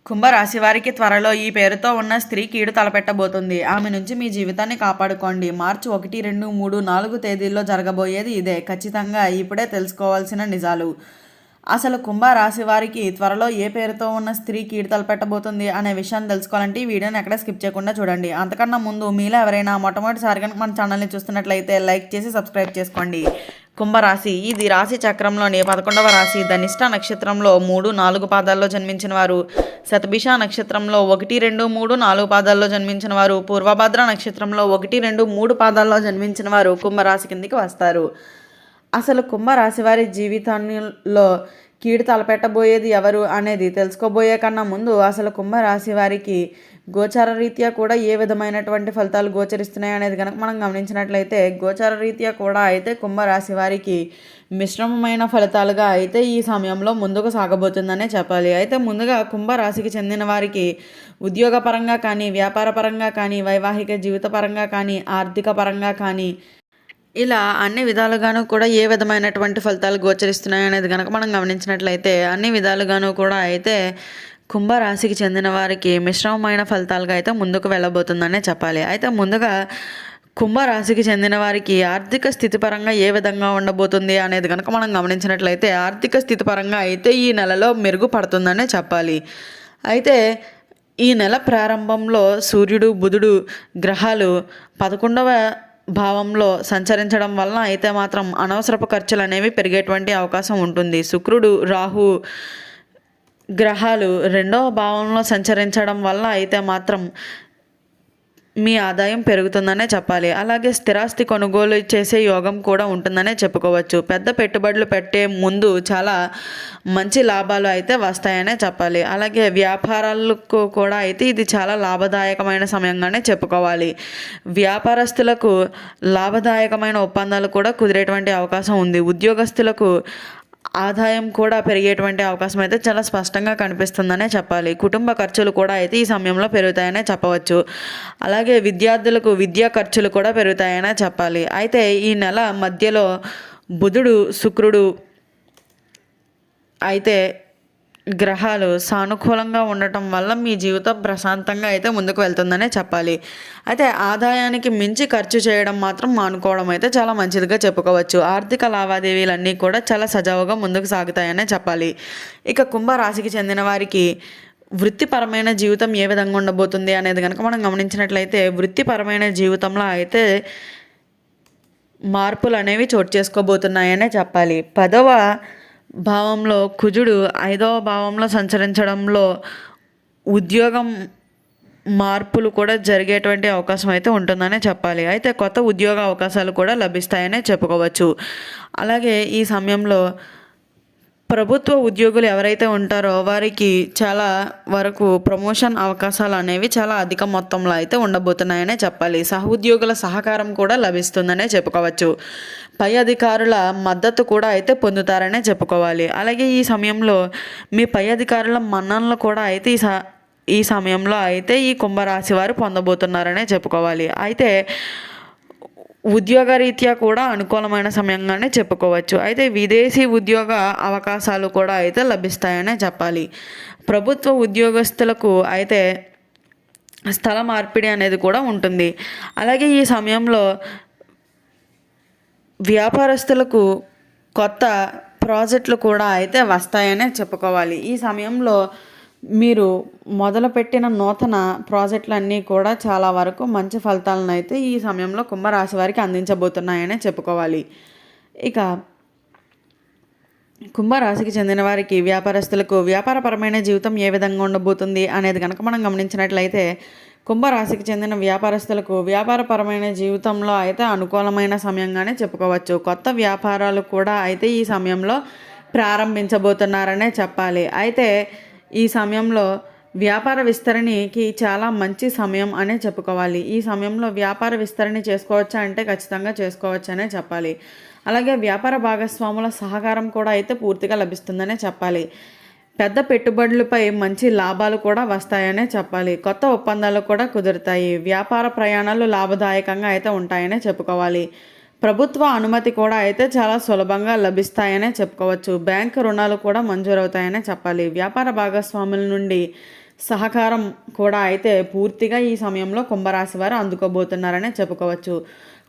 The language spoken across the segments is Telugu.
కుంభరాశి వారికి త్వరలో ఈ పేరుతో ఉన్న స్త్రీ కీడు తలపెట్టబోతుంది. ఆమె నుంచి మీ జీవితాన్ని కాపాడుకోండి. మార్చి 1, 2, 3, 4 తేదీల్లో జరగబోయేది ఇదే. ఖచ్చితంగా ఇప్పుడే తెలుసుకోవాల్సిన నిజాలు. అసలు కుంభరాశి వారికి త్వరలో ఏ పేరుతో ఉన్న స్త్రీ కీడు తలపెట్టబోతుంది అనే విషయాన్ని తెలుసుకోవాలంటే ఈ వీడియోని ఎక్కడ స్కిప్ చేయకుండా చూడండి. అంతకన్నా ముందు మీలో ఎవరైనా మొట్టమొదటిసారిగా మన ఛానల్ని చూస్తున్నట్లయితే లైక్ చేసి సబ్స్క్రైబ్ చేసుకోండి. కుంభరాశి ఇది రాశి చక్రంలోని 11వ రాశి. ధనిష్ట నక్షత్రంలో 3, 4 పాదాల్లో జన్మించిన వారు, శతభిష నక్షత్రంలో 1, 2, 3, 4 పాదాల్లో జన్మించిన వారు, పూర్వభద్ర నక్షత్రంలో 1, 2, 3 పాదాల్లో జన్మించిన వారు కుంభరాశి కిందికి వస్తారు. అసలు కుంభరాశి వారి జీవితంలో కీడు తలపెట్టబోయేది ఎవరు అనేది తెలుసుకోబోయే కన్నా ముందు అసలు కుంభరాశి వారికి గోచార రీత్యా కూడా ఏ విధమైనటువంటి ఫలితాలు గోచరిస్తున్నాయి అనేది కనుక మనం గమనించినట్లయితే గోచార రీత్యా కూడా అయితే కుంభరాశి వారికి మిశ్రమమైన ఫలితాలుగా అయితే ఈ సమయంలో ముందుకు సాగబోతుందనే చెప్పాలి. అయితే ముందుగా కుంభరాశికి చెందిన వారికి ఉద్యోగపరంగా కానీ, వ్యాపార పరంగా కానీ, వైవాహిక జీవిత పరంగా కానీ, ఆర్థిక పరంగా కానీ ఇలా అన్ని విధాలుగాను కూడా ఏ విధమైనటువంటి ఫలితాలు గోచరిస్తున్నాయి అనేది కనుక మనం గమనించినట్లయితే అన్ని విధాలుగాను కూడా అయితే కుంభరాశికి చెందిన వారికి మిశ్రమమైన ఫలితాలుగా అయితే ముందుకు వెళ్ళబోతుందనే చెప్పాలి. అయితే ముందుగా కుంభరాశికి చెందిన వారికి ఆర్థిక స్థితి పరంగా ఏ విధంగా ఉండబోతుంది అనేది కనుక మనం గమనించినట్లయితే ఆర్థిక స్థితి పరంగా అయితే ఈ నెలలో మెరుగుపడుతుందనే చెప్పాలి. అయితే ఈ నెల ప్రారంభంలో సూర్యుడు, బుధుడు గ్రహాలు 11వ భావంలో సంచరించడం వలన అయితే మాత్రం అనవసరపు ఖర్చులు అనేవి పెరిగేటువంటి అవకాశం ఉంటుంది. శుక్రుడు, రాహు గ్రహాలు 2వ భావంలో సంచరించడం వల్ల అయితే మాత్రం మీ ఆదాయం పెరుగుతుందనే చెప్పాలి. అలాగే స్థిరాస్తి కొనుగోలు చేసే యోగం కూడా ఉంటుందనే చెప్పుకోవచ్చు. పెద్ద పెట్టుబడులు పెట్టే ముందు చాలా మంచి లాభాలు అయితే వస్తాయనే చెప్పాలి. అలాగే వ్యాపారాలకు కూడా అయితే ఇది చాలా లాభదాయకమైన సమయంగానే చెప్పుకోవాలి. వ్యాపారస్తులకు లాభదాయకమైన ఒప్పందాలు కూడా కుదిరేటువంటి అవకాశం ఉంది. ఉద్యోగస్తులకు ఆదాయం కూడా పెరిగేటువంటి అవకాశం అయితే చాలా స్పష్టంగా కనిపిస్తుందనే చెప్పాలి. కుటుంబ ఖర్చులు కూడా అయితే ఈ సమయంలో పెరుగుతాయనే చెప్పవచ్చు. అలాగే విద్యార్థులకు విద్యా ఖర్చులు కూడా పెరుగుతాయనే చెప్పాలి. అయితే ఈ నెల మధ్యలో బుధుడు, శుక్రుడు అయితే గ్రహాలు సానుకూలంగా ఉండటం వల్ల మీ జీవితం ప్రశాంతంగా అయితే ముందుకు వెళ్తుందనే చెప్పాలి. అయితే ఆదాయానికి మించి ఖర్చు చేయడం మాత్రం మానుకోవడం అయితే చాలా మంచిదిగా చెప్పుకోవచ్చు. ఆర్థిక లావాదేవీలన్నీ కూడా చాలా సజావుగా ముందుకు సాగుతాయనే చెప్పాలి. ఇక కుంభరాశికి చెందిన వారికి వృత్తిపరమైన జీవితం ఏ విధంగా ఉండబోతుంది అనేది కనుక మనం గమనించినట్లయితే వృత్తిపరమైన జీవితంలో అయితే మార్పులు అనేవి చోటు చేసుకోబోతున్నాయనే చెప్పాలి. 10వ భావంలో కుజుడు 5వ భావంలో సంచరించడంలో ఉద్యోగం మార్పులు కూడా జరిగేటువంటి అవకాశం అయితే ఉంటుందనే చెప్పాలి. అయితే కొత్త ఉద్యోగ అవకాశాలు కూడా లభిస్తాయనే చెప్పుకోవచ్చు. అలాగే ఈ సమయంలో ప్రభుత్వ ఉద్యోగులు ఎవరైతే ఉంటారో వారికి చాలా వరకు ప్రమోషన్ అవకాశాలు అనేవి చాలా అధిక మొత్తంలో అయితే ఉండబోతున్నాయనే చెప్పాలి. సహోద్యోగుల సహకారం కూడా లభిస్తుందనే చెప్పుకోవచ్చు. పై అధికారుల మద్దతు కూడా అయితే పొందుతారనే చెప్పుకోవాలి. అలాగే ఈ సమయంలో మీ పై అధికారుల మన్ననలు కూడా అయితే ఈ సమయంలో అయితే ఈ కుంభరాశి వారు పొందబోతున్నారనే చెప్పుకోవాలి. అయితే ఉద్యోగరీత్యా కూడా అనుకూలమైన సమయంగానే చెప్పుకోవచ్చు. అయితే విదేశీ ఉద్యోగ అవకాశాలు కూడా అయితే లభిస్తాయనే చెప్పాలి. ప్రభుత్వ ఉద్యోగస్తులకు అయితే స్థల మార్పిడి అనేది కూడా ఉంటుంది. అలాగే ఈ సమయంలో వ్యాపారస్తులకు కొత్త ప్రాజెక్టులు కూడా అయితే వస్తాయనే చెప్పుకోవాలి. ఈ సమయంలో మీరు మొదలుపెట్టిన నూతన ప్రాజెక్టులన్నీ కూడా చాలా వరకు మంచి ఫలితాలను అయితే ఈ సమయంలో కుంభరాశి వారికి అందించబోతున్నాయనే చెప్పుకోవాలి. ఇక కుంభరాశికి చెందిన వారికి వ్యాపారస్తులకు వ్యాపారపరమైన జీవితం ఏ విధంగా ఉండబోతుంది అనేది కనుక మనం గమనించినట్లయితే కుంభరాశికి చెందిన వ్యాపారస్తులకు వ్యాపారపరమైన జీవితంలో అయితే అనుకూలమైన సమయంగానే చెప్పుకోవచ్చు. కొత్త వ్యాపారాలు కూడా అయితే ఈ సమయంలో ప్రారంభించబోతున్నారనే చెప్పాలి. అయితే ఈ సమయంలో వ్యాపార విస్తరణకి చాలా మంచి సమయం అనే చెప్పుకోవాలి. ఈ సమయంలో వ్యాపార విస్తరణ చేసుకోవచ్చా అంటే ఖచ్చితంగా చేసుకోవచ్చు అనే చెప్పాలి. అలాగే వ్యాపార భాగస్వాముల సహకారం కూడా అయితే పూర్తిగా లభిస్తుందనే చెప్పాలి. పెద్ద పెట్టుబడులపై మంచి లాభాలు కూడా వస్తాయనే చెప్పాలి. కొత్త ఒప్పందాలు కూడా కుదురుతాయి. వ్యాపార ప్రయాణాలు లాభదాయకంగా అయితే ఉంటాయనే చెప్పుకోవాలి. ప్రభుత్వ అనుమతి కూడా అయితే చాలా సులభంగా లభిస్తాయనే చెప్పుకోవచ్చు. బ్యాంకు రుణాలు కూడా మంజూరవుతాయనే చెప్పాలి. వ్యాపార భాగస్వాముల నుండి సహకారం కూడా అయితే పూర్తిగా ఈ సమయంలో కుంభరాశి వారు అందుకోబోతున్నారనే చెప్పుకోవచ్చు.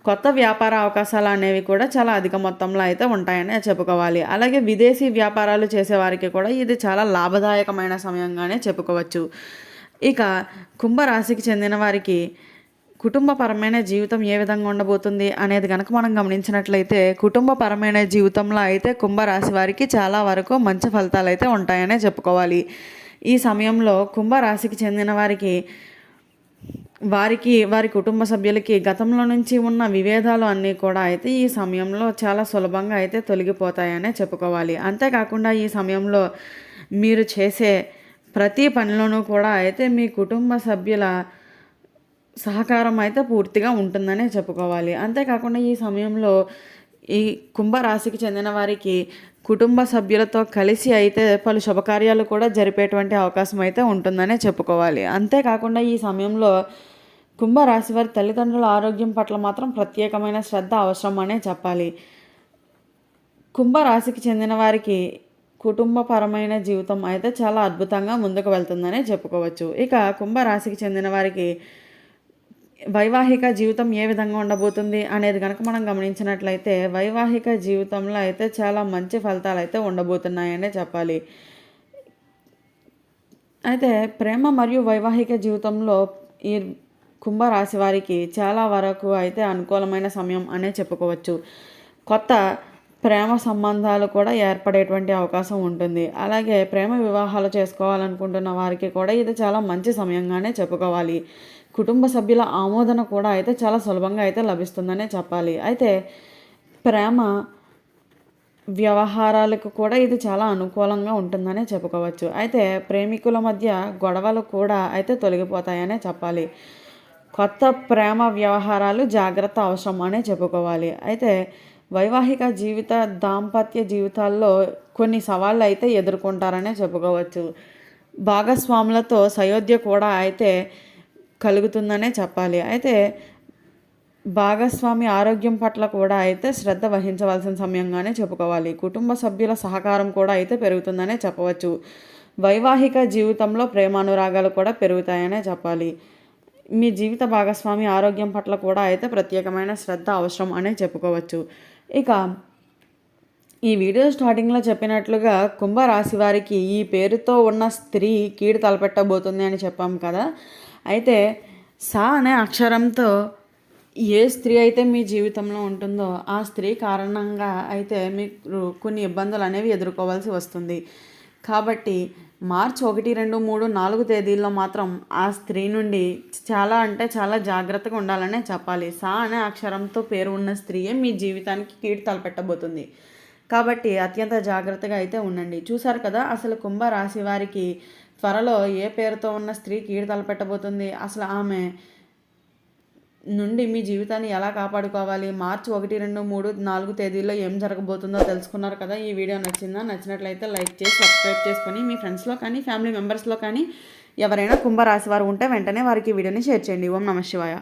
కొత్త వ్యాపార అవకాశాలు అనేవి కూడా చాలా అధిక మొత్తంలో అయితే ఉంటాయనే చెప్పుకోవాలి. అలాగే విదేశీ వ్యాపారాలు చేసేవారికి కూడా ఇది చాలా లాభదాయకమైన సమయంగానే చెప్పుకోవచ్చు. ఇక కుంభరాశికి చెందిన వారికి కుటుంబపరమైన జీవితం ఏ విధంగా ఉండబోతుంది అనేది కనుక మనం గమనించినట్లయితే, కుటుంబపరమైన జీవితంలో అయితే కుంభరాశి వారికి చాలా వరకు మంచి ఫలితాలు అయితే ఉంటాయనే చెప్పుకోవాలి. ఈ సమయంలో కుంభరాశికి చెందిన వారి కుటుంబ సభ్యులకి గతంలో నుంచి ఉన్న విభేదాలు అన్నీ కూడా అయితే ఈ సమయంలో చాలా సులభంగా అయితే తొలగిపోతాయనే చెప్పుకోవాలి. అంతేకాకుండా ఈ సమయంలో మీరు చేసే ప్రతి పనిలోనూ కూడా అయితే మీ కుటుంబ సభ్యుల సహకారం అయితే పూర్తిగా ఉంటుందనే చెప్పుకోవాలి. అంతేకాకుండా ఈ సమయంలో ఈ కుంభరాశికి చెందిన వారికి కుటుంబ సభ్యులతో కలిసి అయితే పలు శుభకార్యాలు కూడా జరిపేటువంటి అవకాశం అయితే ఉంటుందనే చెప్పుకోవాలి. అంతేకాకుండా ఈ సమయంలో కుంభరాశి వారి తల్లిదండ్రుల ఆరోగ్యం పట్ల మాత్రం ప్రత్యేకమైన శ్రద్ధ అవసరం అనే చెప్పాలి. కుంభరాశికి చెందిన వారికి కుటుంబపరమైన జీవితం అయితే చాలా అద్భుతంగా ముందుకు వెళ్తుందనే చెప్పుకోవచ్చు. ఇక కుంభరాశికి చెందిన వారికి వైవాహిక జీవితం ఏ విధంగా ఉండబోతుంది అనేది కనుక మనం గమనించినట్లయితే, వైవాహిక జీవితంలో అయితే చాలా మంచి ఫలితాలు అయితే ఉండబోతున్నాయనే చెప్పాలి. అయితే ప్రేమ మరియు వైవాహిక జీవితంలో ఈ కుంభరాశి వారికి చాలా వరకు అయితే అనుకూలమైన సమయం అనే చెప్పుకోవచ్చు. కొత్త ప్రేమ సంబంధాలు కూడా ఏర్పడేటువంటి అవకాశం ఉంటుంది. అలాగే ప్రేమ వివాహాలు చేసుకోవాలనుకుంటున్న వారికి కూడా ఇది చాలా మంచి సమయంగానే చెప్పుకోవాలి. కుటుంబ సభ్యుల ఆమోదన కూడా అయితే చాలా సులభంగా అయితే లభిస్తుందనే చెప్పాలి. అయితే ప్రేమ వ్యవహారాలకు కూడా ఇది చాలా అనుకూలంగా ఉంటుందనే చెప్పుకోవచ్చు. అయితే ప్రేమికుల మధ్య గొడవలు కూడా అయితే తొలగిపోతాయనే చెప్పాలి. కొత్త ప్రేమ వ్యవహారాలు జాగ్రత్త అవసరం అనే చెప్పుకోవాలి. అయితే వైవాహిక దాంపత్య జీవితాల్లో కొన్ని సవాళ్ళు అయితే ఎదుర్కొంటారనే చెప్పుకోవచ్చు. భాగస్వాములతో సయోధ్య కూడా అయితే కలుగుతుందనే చెప్పాలి. అయితే భాగస్వామి ఆరోగ్యం పట్ల కూడా అయితే శ్రద్ధ వహించవలసిన సమయంగానే చెప్పుకోవాలి. కుటుంబ సభ్యుల సహకారం కూడా అయితే పెరుగుతుందనే చెప్పవచ్చు. వైవాహిక జీవితంలో ప్రేమానురాగాలు కూడా పెరుగుతాయనే చెప్పాలి. మీ జీవిత భాగస్వామి ఆరోగ్యం పట్ల కూడా అయితే ప్రత్యేకమైన శ్రద్ధ అవసరం అనే చెప్పుకోవచ్చు. ఇక ఈ వీడియో స్టార్టింగ్లో చెప్పినట్లుగా కుంభరాశి వారికి ఈ పేరుతో ఉన్న స్త్రీ కీడు తలపెట్టబోతుంది అని చెప్పాం కదా. అయితే సా అనే అక్షరంతో ఏ స్త్రీ అయితే మీ జీవితంలో ఉంటుందో ఆ స్త్రీ కారణంగా అయితే మీకు కొన్ని ఇబ్బందులు అనేవి ఎదుర్కోవాల్సి వస్తుంది. కాబట్టి మార్చి 1, 2, 3, 4 తేదీల్లో మాత్రం ఆ స్త్రీ నుండి చాలా అంటే చాలా జాగ్రత్తగా ఉండాలనే చెప్పాలి. సా అనే అక్షరంతో పేరు ఉన్న స్త్రీయే మీ జీవితానికి కీడు తలపెట్టబోతుంది. కాబట్టి అత్యంత జాగ్రత్తగా అయితే ఉండండి. చూసారు కదా, అసలు కుంభరాశి వారికి త్వరలో ఏ పేరుతో ఉన్న స్త్రీ కీడు తలపెట్టబోతుంది, అసలు ఆమె నుండి మీ జీవితాన్ని ఎలా కాపాడుకోవాలి, మార్చి 1, 2, 3, 4 తేదీల్లో ఏం జరగబోతుందో తెలుసుకున్నారు కదా. ఈ వీడియో నచ్చినట్లయితే లైక్ చేసి సబ్స్క్రైబ్ చేసుకొని మీ ఫ్రెండ్స్లో కానీ ఫ్యామిలీ మెంబర్స్లో కానీ ఎవరైనా కుంభరాశి వారు ఉంటే వెంటనే వారికి ఈ వీడియోని షేర్ చేయండి. ఓం నమః శివాయ.